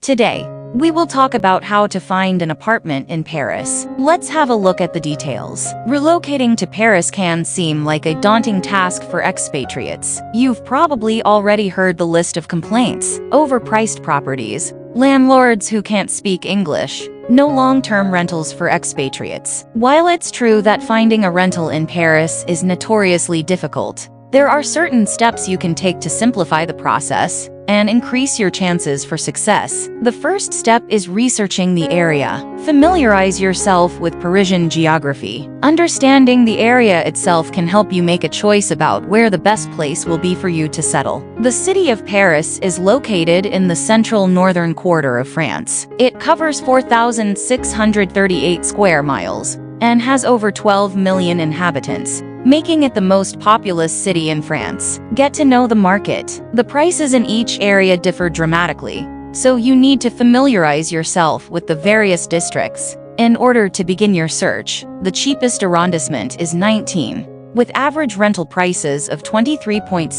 Today, we will talk about how to find an apartment in Paris. Let's have a look at the details. Relocating to Paris can seem like a daunting task for expatriates. You've probably already heard the list of complaints: overpriced properties, landlords who can't speak English, no long-term rentals for expatriates. While it's true that finding a rental in Paris is notoriously difficult, there are certain steps you can take to simplify the process and increase your chances for success. The first step is researching the area. Familiarize yourself with Parisian geography. Understanding the area itself can help you make a choice about where the best place will be for you to settle. The city of Paris is located in the central northern quarter of France. It covers 4,638 square miles and has over 12 million inhabitants, making it the most populous city in France. Get to know the market. The prices in each area differ dramatically, so you need to familiarize yourself with the various districts. In order to begin your search, the cheapest arrondissement is 19, with average rental prices of 23.7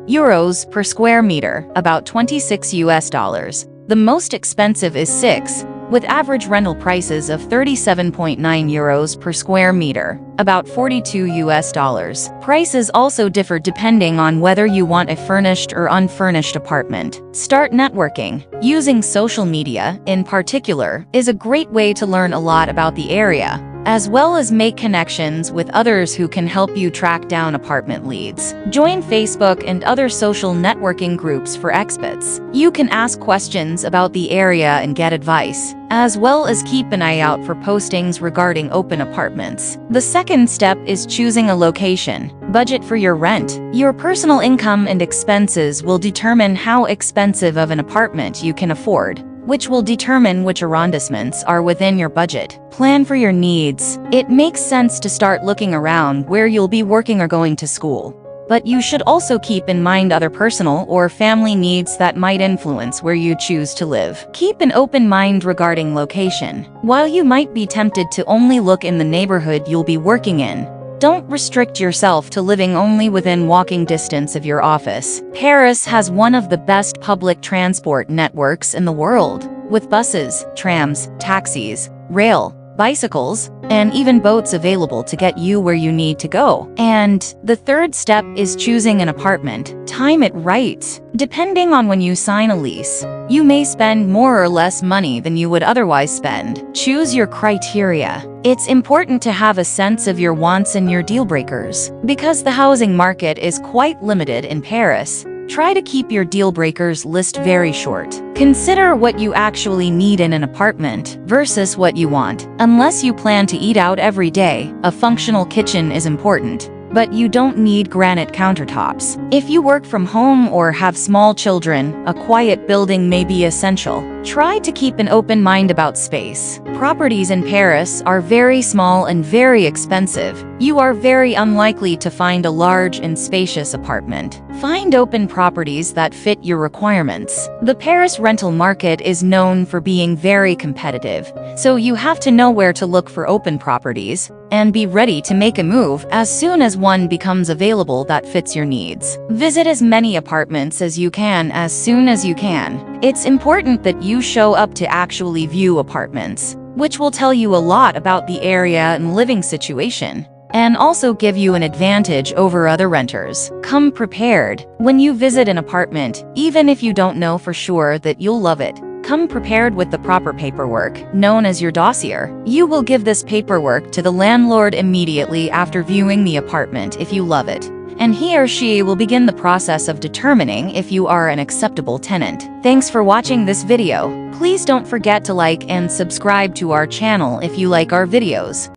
euros per square meter, about $26. The most expensive is 6, with average rental prices of 37.9 euros per square meter, about $42. Prices also differ depending on whether you want a furnished or unfurnished apartment. Start networking. Using social media, in particular, is a great way to learn a lot about the area, as well as make connections with others who can help you track down apartment leads. Join Facebook and other social networking groups for expats. You can ask questions about the area and get advice, as well as keep an eye out for postings regarding open apartments. The second step is choosing a location. Budget for your rent. Your personal income and expenses will determine how expensive of an apartment you can afford, which will determine which arrondissements are within your budget. Plan for your needs. It makes sense to start looking around where you'll be working or going to school, but you should also keep in mind other personal or family needs that might influence where you choose to live. Keep an open mind regarding location. While you might be tempted to only look in the neighborhood you'll be working in, don't restrict yourself to living only within walking distance of your office. Paris has one of the best public transport networks in the world, with buses, trams, taxis, rail, bicycles, and even boats available to get you where you need to go. And the third step is choosing an apartment. Time it right. Depending on when you sign a lease, you may spend more or less money than you would otherwise spend. Choose your criteria. It's important to have a sense of your wants and your deal breakers. Because the housing market is quite limited in Paris, try to keep your deal breakers list very short. Consider what you actually need in an apartment versus what you want. Unless you plan to eat out every day, a functional kitchen is important, but you don't need granite countertops. If you work from home or have small children, a quiet building may be essential. Try to keep an open mind about space. Properties in Paris are very small and very expensive. You are very unlikely to find a large and spacious apartment. Find open properties that fit your requirements. The Paris rental market is known for being very competitive, so you have to know where to look for open properties and be ready to make a move as soon as one becomes available that fits your needs. Visit as many apartments as you can as soon as you can. It's important that you show up to actually view apartments, which will tell you a lot about the area and living situation, and also give you an advantage over other renters. Come prepared. When you visit an apartment, even if you don't know for sure that you'll love it, come prepared with the proper paperwork, known as your dossier. You will give this paperwork to the landlord immediately after viewing the apartment if you love it, and he or she will begin the process of determining if you are an acceptable tenant. Thanks for watching this video. Please don't forget to like and subscribe to our channel if you like our videos.